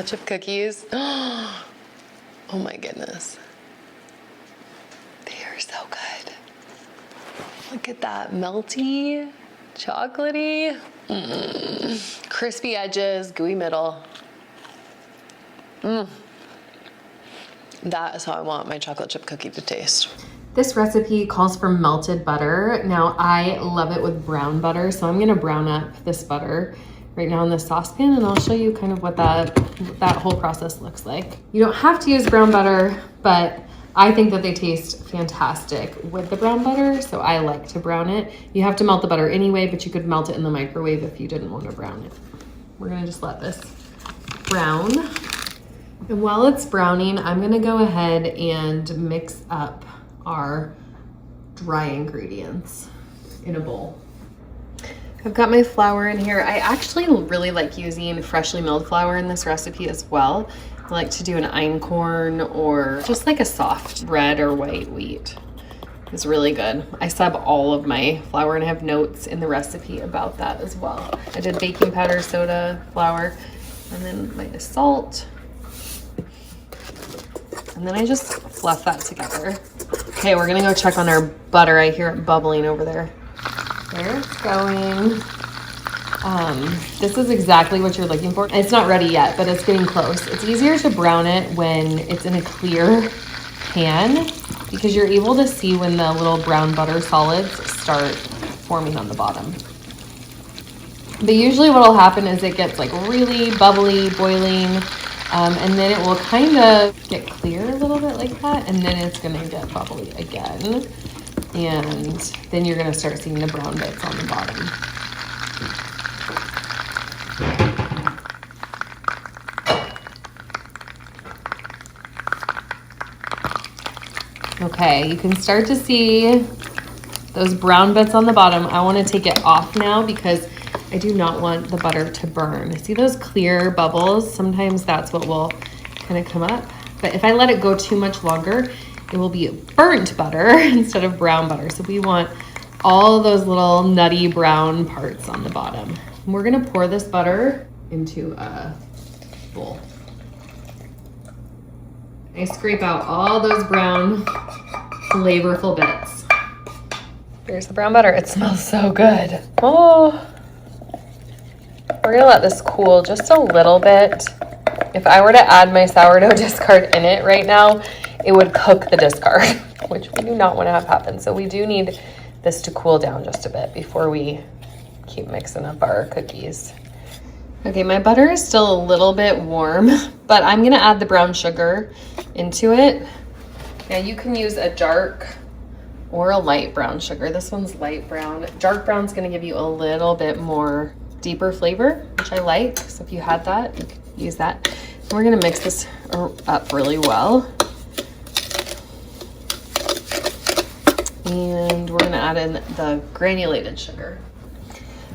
chocolate chip cookies. Oh my goodness. They are so good. Look at that melty, chocolatey, crispy edges, gooey middle. That is how I want my chocolate chip cookie to taste. This recipe calls for melted butter. Now I love it with brown butter, so I'm gonna brown up this butter right now in the saucepan, and I'll show you kind of what that whole process looks like. You don't have to use brown butter, but I think that they taste fantastic with the brown butter, so I like to brown it. You have to melt the butter anyway, but you could melt it in the microwave if you didn't want to brown it. We're gonna just let this brown. And while it's browning, I'm gonna go ahead and mix up our dry ingredients in a bowl. I've got my flour in here. I actually really like using freshly milled flour in this recipe as well. I like to do an einkorn or just like a soft red or white wheat. It's really good. I sub all of my flour and I have notes in the recipe about that as well. I did baking powder, soda, flour, and then my salt. And then I just fluff that together. Okay, we're gonna go check on our butter. I hear it bubbling over there. There it's going. This is exactly what you're looking for. It's not ready yet, but it's getting close. It's easier to brown it when it's in a clear pan because you're able to see when the little brown butter solids start forming on the bottom. But usually what will happen is it gets like really bubbly, boiling, and then it will kind of get clear a little bit like that, and then it's gonna get bubbly again. And then you're gonna start seeing the brown bits on the bottom. Okay, you can start to see those brown bits on the bottom. I wanna take it off now because I do not want the butter to burn. See those clear bubbles? Sometimes that's what will kind of come up. But if I let it go too much longer, it will be burnt butter instead of brown butter. So we want all those little nutty brown parts on the bottom. And we're gonna pour this butter into a bowl. I scrape out all those brown, flavorful bits. Here's the brown butter. It smells so good. Oh. We're gonna let this cool just a little bit. If I were to add my sourdough discard in it right now, it would cook the discard, which we do not want to have happen. So we do need this to cool down just a bit before we keep mixing up our cookies. Okay, my butter is still a little bit warm, but I'm gonna add the brown sugar into it. Now you can use a dark or a light brown sugar. This one's light brown. Dark brown's gonna give you a little bit more deeper flavor, which I like. So if you had that, you could use that. And we're gonna mix this up really well. And we're gonna add in the granulated sugar.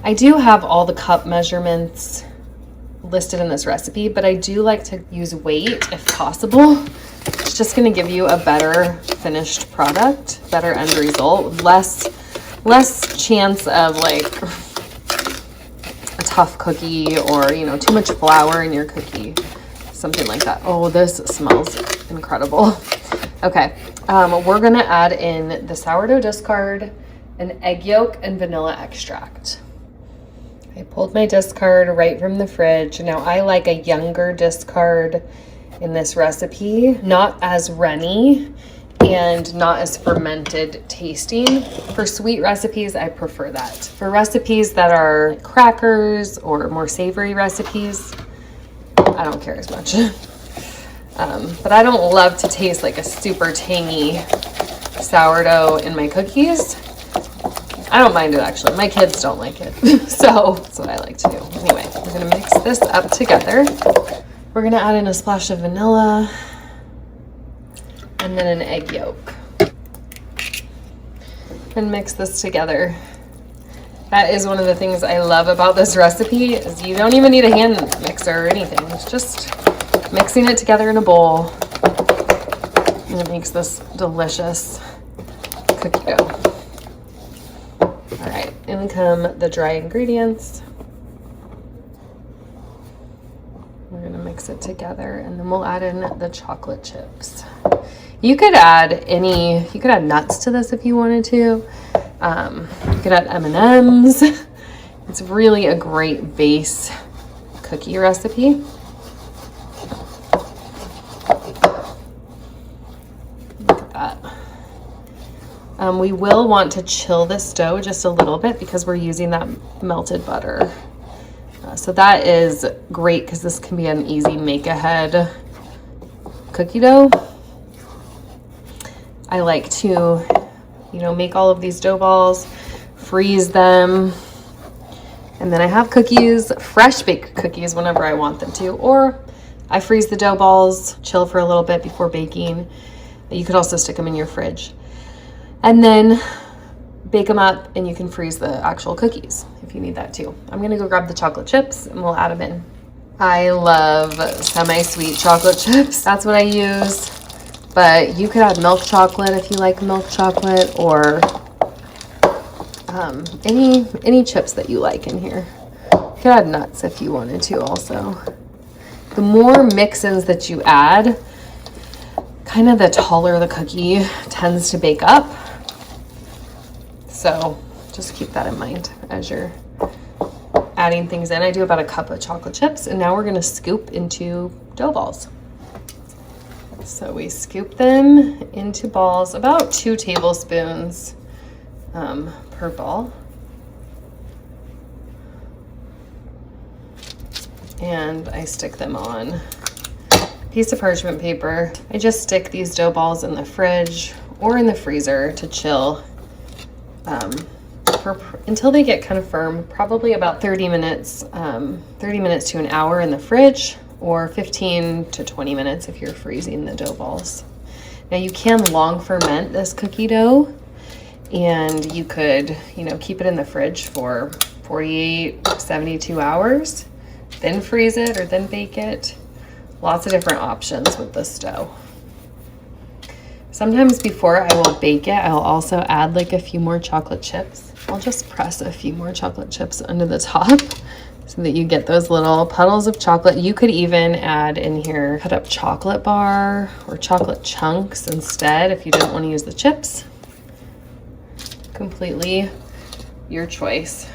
I do have all the cup measurements listed in this recipe, but I do like to use weight if possible. It's just gonna give you a better finished product, better end result, less chance of like a tough cookie or, you know, too much flour in your cookie, something like that. Oh, this smells incredible. Okay, we're gonna add in the sourdough discard, an egg yolk, and vanilla extract. I pulled my discard right from the fridge. Now I like a younger discard in this recipe, not as runny and not as fermented tasting. For sweet recipes, I prefer that. For recipes that are crackers or more savory recipes, I don't care as much. But I don't love to taste like a super tangy sourdough in my cookies. I don't mind it actually. My kids don't like it. So that's what I like to do. Anyway, we're gonna mix this up together. We're gonna add in a splash of vanilla and then an egg yolk. And mix this together. That is one of the things I love about this recipe is you don't even need a hand mixer or anything. It's just mixing it together in a bowl. And it makes this delicious cookie dough. All right, in come the dry ingredients. We're gonna mix mix it together, and then we'll add in the chocolate chips. You could add nuts to this if you wanted to. You could add M&Ms. It's really a great base cookie recipe. Look at that. We will want to chill this dough just a little bit because we're using that melted butter. So that is great because this can be an easy make-ahead cookie dough. I like to, make all of these dough balls, freeze them, and then I have cookies, fresh baked cookies whenever I want them to, or I freeze the dough balls, chill for a little bit before baking. You could also stick them in your fridge. And then bake them up, and you can freeze the actual cookies if you need that too. I'm gonna go grab the chocolate chips and we'll add them in. I love semi-sweet chocolate chips. That's what I use, but you could add milk chocolate if you like milk chocolate, or any chips that you like in here. You could add nuts if you wanted to also. The more mix-ins that you add, kind of the taller the cookie tends to bake up. So just keep that in mind as you're adding things in. I do about a cup of chocolate chips, and now we're gonna scoop into dough balls. So we scoop them into balls, about 2 tablespoons per ball. And I stick them on a piece of parchment paper. I just stick these dough balls in the fridge or in the freezer to chill until they get kind of firm, probably about 30 minutes to an hour in the fridge, or 15 to 20 minutes if you're freezing the dough balls. Now you can long ferment this cookie dough, and you could, keep it in the fridge for 48, 72 hours, then freeze it or then bake it. Lots of different options with this dough. Sometimes before I will bake it, I'll also add like a few more chocolate chips. I'll just press a few more chocolate chips under the top so that you get those little puddles of chocolate. You could even add in here cut up chocolate bar or chocolate chunks instead if you didn't want to use the chips. Completely your choice.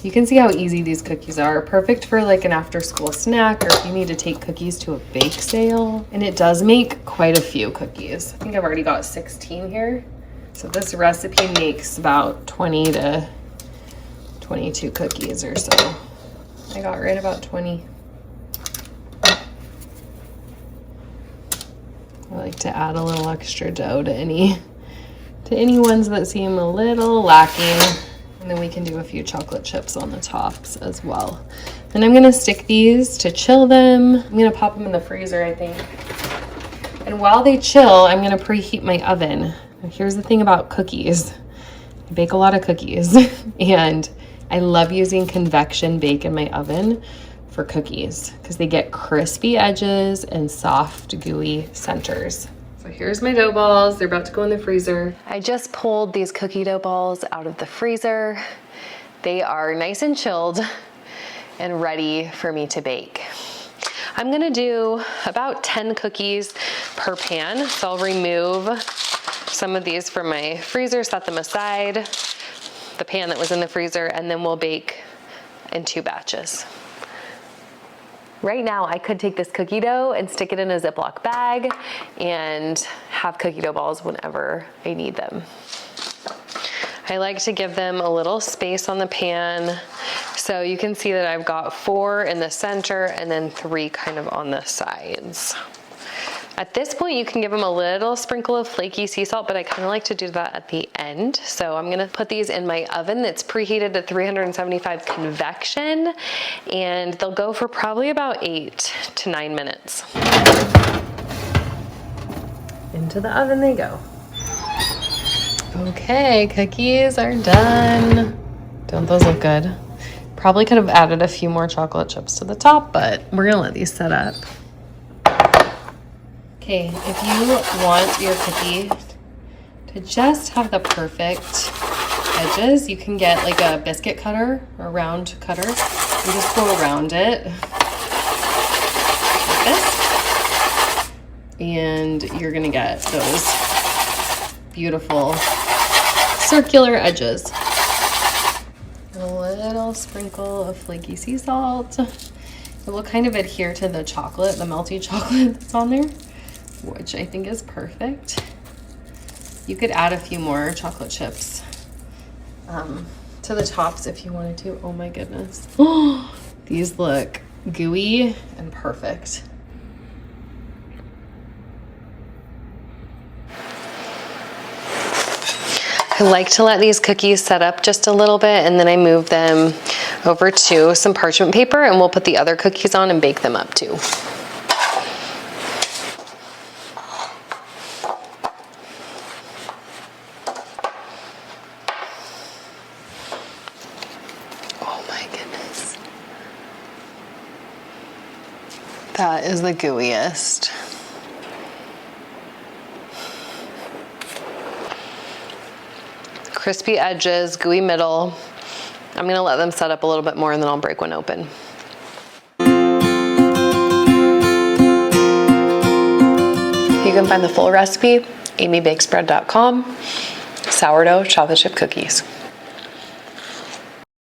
You can see how easy these cookies are. Perfect for like an after school snack, or if you need to take cookies to a bake sale. And it does make quite a few cookies. I think I've already got 16 here. So this recipe makes about 20 to 22 cookies or so. I got right about 20. I like to add a little extra dough to any ones that seem a little lacking. And then we can do a few chocolate chips on the tops as well. Then I'm gonna stick these to chill them. I'm gonna pop them in the freezer, I think. And while they chill, I'm gonna preheat my oven. Now, here's the thing about cookies. I bake a lot of cookies and I love using convection bake in my oven for cookies because they get crispy edges and soft, gooey centers. So here's my dough balls. They're about to go in the freezer. I just pulled these cookie dough balls out of the freezer. They are nice and chilled and ready for me to bake. I'm gonna do about 10 cookies per pan. So I'll remove some of these from my freezer, set them aside, the pan that was in the freezer, and then we'll bake in 2 batches. Right now, I could take this cookie dough and stick it in a Ziploc bag and have cookie dough balls whenever I need them. I like to give them a little space on the pan. So you can see that I've got 4 in the center and then 3 kind of on the sides. At this point, you can give them a little sprinkle of flaky sea salt, but I kind of like to do that at the end. So I'm gonna put these in my oven that's preheated to 375 convection, and they'll go for probably about 8 to 9 minutes. Into the oven they go. Okay, cookies are done. Don't those look good? Probably could have added a few more chocolate chips to the top, but we're gonna let these set up. Okay, if you want your cookie to just have the perfect edges, you can get like a biscuit cutter or round cutter and just go around it like and you're gonna get those beautiful circular edges. A little sprinkle of flaky sea salt. It will kind of adhere to the chocolate, the melty chocolate that's on there, which I think is perfect. You could add a few more chocolate chips to the tops if you wanted to. Oh my goodness. Oh, these look gooey and perfect. I like to let these cookies set up just a little bit, and then I move them over to some parchment paper, and we'll put the other cookies on and bake them up too. Oh my goodness. That is the gooeyest. Crispy edges, gooey middle. I'm gonna let them set up a little bit more and then I'll break one open. You can find the full recipe, amybakespread.com, sourdough chocolate chip cookies.